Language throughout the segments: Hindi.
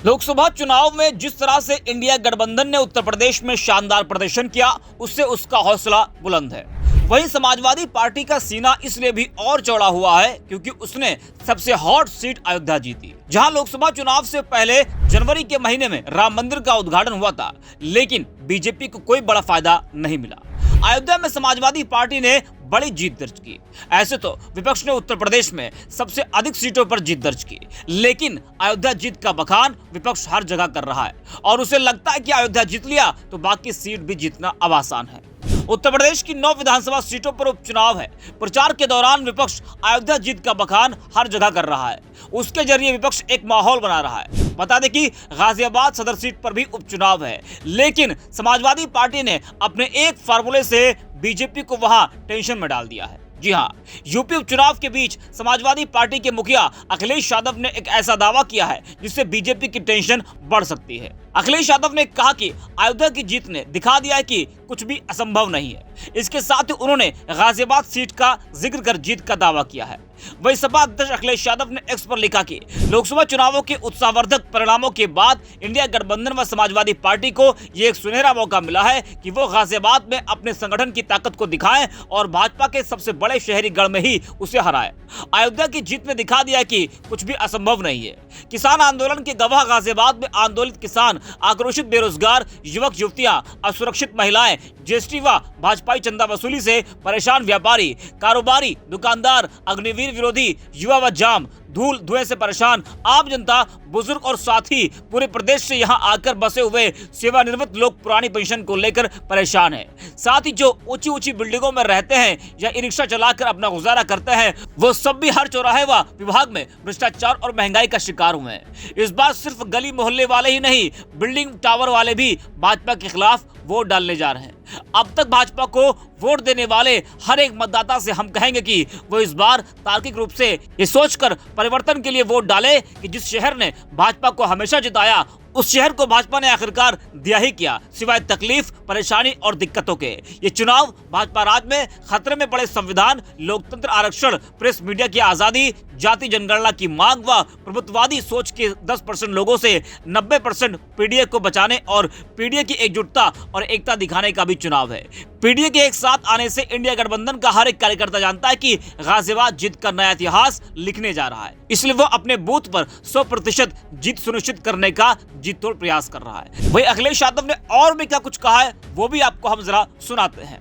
लोकसभा चुनाव में जिस तरह से इंडिया गठबंधन ने उत्तर प्रदेश में शानदार प्रदर्शन किया, उससे उसका हौसला बुलंद है। वहीं समाजवादी पार्टी का सीना इसलिए भी और चौड़ा हुआ है क्योंकि उसने सबसे हॉट सीट अयोध्या जीती, जहां लोकसभा चुनाव से पहले जनवरी के महीने में राम मंदिर का उद्घाटन हुआ था, लेकिन बीजेपी को कोई बड़ा फायदा नहीं मिला। अयोध्या में समाजवादी पार्टी ने बड़ी जीत दर्ज की। ऐसे तो विपक्ष ने उत्तर प्रदेश में सबसे अधिक सीटों पर जीत दर्ज की, लेकिन अयोध्या जीत का बखान विपक्ष हर जगह कर रहा है और उसे लगता है कि अयोध्या जीत लिया तो बाकी सीट भी जीतना अब आसान है। उत्तर प्रदेश की 9 विधानसभा सीटों पर उपचुनाव है। प्रचार के दौरान विपक्ष अयोध्या जीत का बखान हर जगह कर रहा है। उसके जरिए विपक्ष एक माहौल बना रहा है। बता दें कि गाजियाबाद सदर सीट पर भी उपचुनाव है, लेकिन समाजवादी पार्टी ने अपने एक फार्मूले से बीजेपी को वहां टेंशन में डाल दिया है। जी हां, यूपी उपचुनाव के बीच समाजवादी पार्टी के मुखिया अखिलेश यादव ने एक ऐसा दावा किया है जिससे बीजेपी की टेंशन बढ़ सकती है। अखिलेश यादव ने कहा कि अयोध्या की जीत ने दिखा दिया है कि कुछ भी असंभव नहीं है। इसके साथ ही उन्होंने गाजियाबाद सीट का जिक्र कर जीत का दावा किया है। वही सपा अध्यक्ष अखिलेश यादव ने एक्स पर लिखा कि लोकसभा चुनावों के उत्साहवर्धक परिणामों के बाद इंडिया गठबंधन व समाजवादी पार्टी को ये एक सुनहरा मौका मिला है कि वो गाजियाबाद में अपने संगठन की ताकत को दिखाएं और भाजपा के सबसे बड़े शहरी गढ़ में ही उसे हराएं। अयोध्या की जीत ने दिखा दिया कि कुछ भी असंभव नहीं है। किसान आंदोलन के गवाह गाजियाबाद में आंदोलित किसान, आक्रोशित बेरोजगार युवक युवतियां, असुरक्षित महिलाएं, जीएसटी व भाजपाई चंदा वसूली से परेशान व्यापारी, कारोबारी, दुकानदार, अग्निवीर विरोधी, युवा व जाम, धूल धुएं से परेशान आम जनता, बुजुर्ग और साथी पूरे प्रदेश से यहां आकर बसे हुए सेवानिवृत्त लोग पुरानी पेंशन को लेकर परेशान हैं। साथ ही जो ऊंची ऊंची बिल्डिंगों में रहते हैं या ई रिक्शा चलाकर अपना गुजारा करते हैं, वो सब भी हर चौराहे व विभाग में भ्रष्टाचार और महंगाई का शिकार हुए हैं। इस बार सिर्फ गली मोहल्ले वाले ही नहीं, बिल्डिंग टावर वाले भी भाजपा के खिलाफ वोट डालने जा रहे हैं। अब तक भाजपा को वोट देने वाले हर एक मतदाता से हम कहेंगे कि वो इस बार तार्किक रूप से ये सोचकर परिवर्तन के लिए वोट डाले कि जिस शहर ने भाजपा को हमेशा जिताया, उस शहर को भाजपा ने आखिरकार दिया ही क्या, सिवाय तकलीफ, परेशानी और दिक्कतों के। ये चुनाव भाजपा राज में खतरे में पड़े संविधान, लोकतंत्र, आरक्षण, प्रेस, मीडिया की आजादी, जाति जनगणना की मांग व प्रभुत्ववादी सोच के 10% लोगों से 90% पीडीए को बचाने और पीडीए की एकजुटता और एकता दिखाने का भी चुनाव है। पीडीए के एक साथ आने से इंडिया गठबंधन का हर एक कार्यकर्ता जानता है कि गाजियाबाद जीत का नया इतिहास लिखने जा रहा है, इसलिए वो अपने बूथ पर 100% जीत सुनिश्चित करने का जीत तोड़ प्रयास कर रहा है। वही अखिलेश यादव ने और भी क्या कुछ कहा है, वो भी आपको हम जरा सुनाते हैं।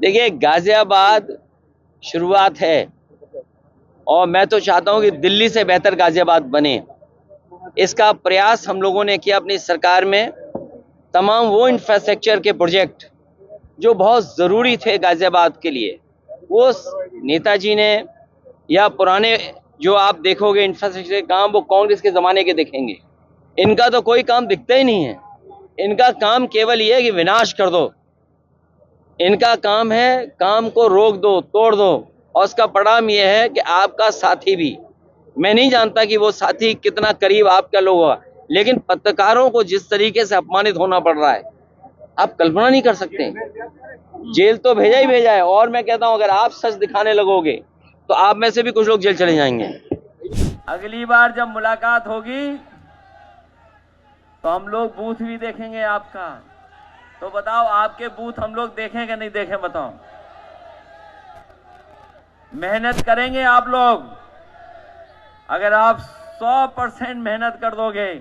देखिए, गाजियाबाद शुरुआत है और मैं तो चाहता हूं कि दिल्ली से बेहतर गाजियाबाद बने। इसका प्रयास हम लोगों ने किया अपनी सरकार में। तमाम वो इंफ्रास्ट्रक्चर के प्रोजेक्ट जो बहुत ज़रूरी थे गाजियाबाद के लिए, वो नेताजी ने या पुराने जो आप देखोगे इंफ्रास्ट्रक्चर के काम, वो कांग्रेस के ज़माने के दिखेंगे। इनका तो कोई काम दिखता ही नहीं है। इनका काम केवल ये है कि विनाश कर दो। इनका काम है काम को रोक दो, तोड़ दो, और उसका परिणाम यह है कि आपका साथी भी, मैं नहीं जानता कि वो साथी कितना करीब आपका लोग हुआ, लेकिन पत्रकारों को जिस तरीके से अपमानित होना पड़ रहा है, आप कल्पना नहीं कर सकते। जेल तो भेजा ही भेजा है, और मैं कहता हूं अगर आप सच दिखाने लगोगे तो आप में से भी कुछ लोग जेल चले जाएंगे। अगली बार जब मुलाकात होगी तो हम लोग बूथ भी देखेंगे आपका। तो बताओ, आपके बूथ हम लोग देखें कि नहीं देखें? बताओ। मेहनत करेंगे आप लोग। अगर आप 100% मेहनत कर दोगे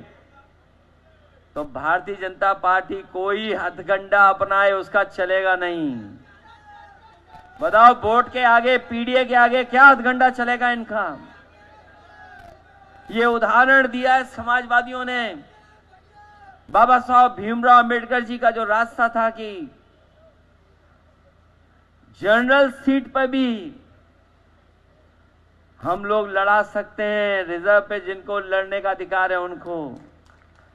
तो भारतीय जनता पार्टी कोई हथकंडा अपनाए उसका चलेगा नहीं। बताओ, वोट के आगे, पीडीए के आगे क्या हथकंडा चलेगा इनका? ये उदाहरण दिया है समाजवादियों ने। बाबा साहब भीमराव अंबेडकर जी का जो रास्ता था कि जनरल सीट पर भी हम लोग लड़ा सकते हैं, रिजर्व पे जिनको लड़ने का अधिकार है उनको।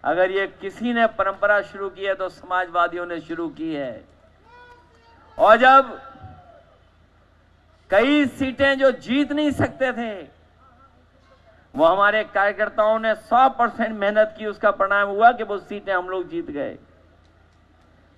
अगर ये किसी ने परंपरा शुरू की है तो समाजवादियों ने शुरू की है। और जब कई सीटें जो जीत नहीं सकते थे, वो हमारे कार्यकर्ताओं ने 100% मेहनत की, उसका परिणाम हुआ कि वो सीटें हम लोग जीत गए।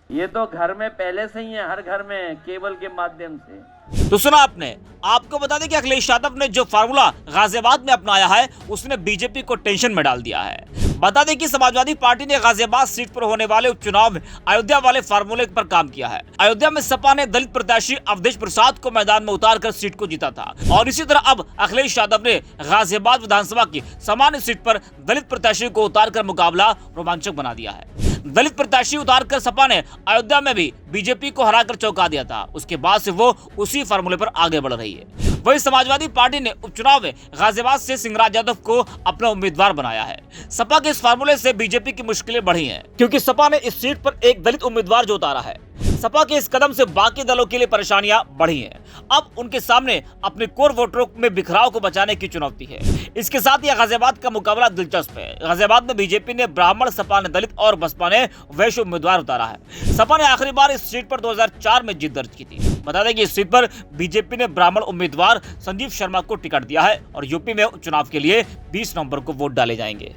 ये तो घर में पहले से ही है, हर घर में केबल के माध्यम से। तो सुना आपने। आपको बता दें कि अखिलेश यादव ने जो फार्मूला गाजियाबाद में अपनाया है उसने बीजेपी को टेंशन में डाल दिया है। बता दें कि समाजवादी पार्टी ने गाजियाबाद सीट पर होने वाले उपचुनाव में अयोध्या वाले फार्मूले पर काम किया है। अयोध्या में सपा ने दलित प्रत्याशी अवधेश प्रसाद को मैदान में उतारकर सीट को जीता था और इसी तरह अब अखिलेश यादव ने गाजियाबाद विधानसभा की सामान्य सीट पर दलित प्रत्याशी को उतारकर मुकाबला रोमांचक बना दिया है। दलित प्रत्याशी उतारकर सपा ने अयोध्या में भी बीजेपी को हराकर चौंका दिया था। उसके बाद से वो उसी फार्मूले पर आगे बढ़ रही है। वहीं समाजवादी पार्टी ने उपचुनाव में गाजियाबाद से सिंगराज यादव को अपना उम्मीदवार बनाया है। सपा के इस फार्मूले से बीजेपी की मुश्किलें बढ़ी हैं, क्योंकि सपा ने इस सीट पर एक दलित उम्मीदवार जो उतारा है। सपा के इस कदम से बाकी दलों के लिए परेशानियां बढ़ी हैं। अब उनके सामने अपने कोर वोटरों में बिखराव को बचाने की चुनौती है। इसके साथ ही गाजियाबाद का मुकाबला दिलचस्प है। गाजियाबाद में बीजेपी ने ब्राह्मण, सपा ने दलित और बसपा ने वैश्य उम्मीदवार उतारा है। सपा ने आखिरी बार इस सीट पर 2004 में जीत दर्ज की थी। बता दें कि इस सीट पर बीजेपी ने ब्राह्मण उम्मीदवार संजीव शर्मा को टिकट दिया है और यूपी में चुनाव के लिए 20 नवंबर को वोट डाले जाएंगे।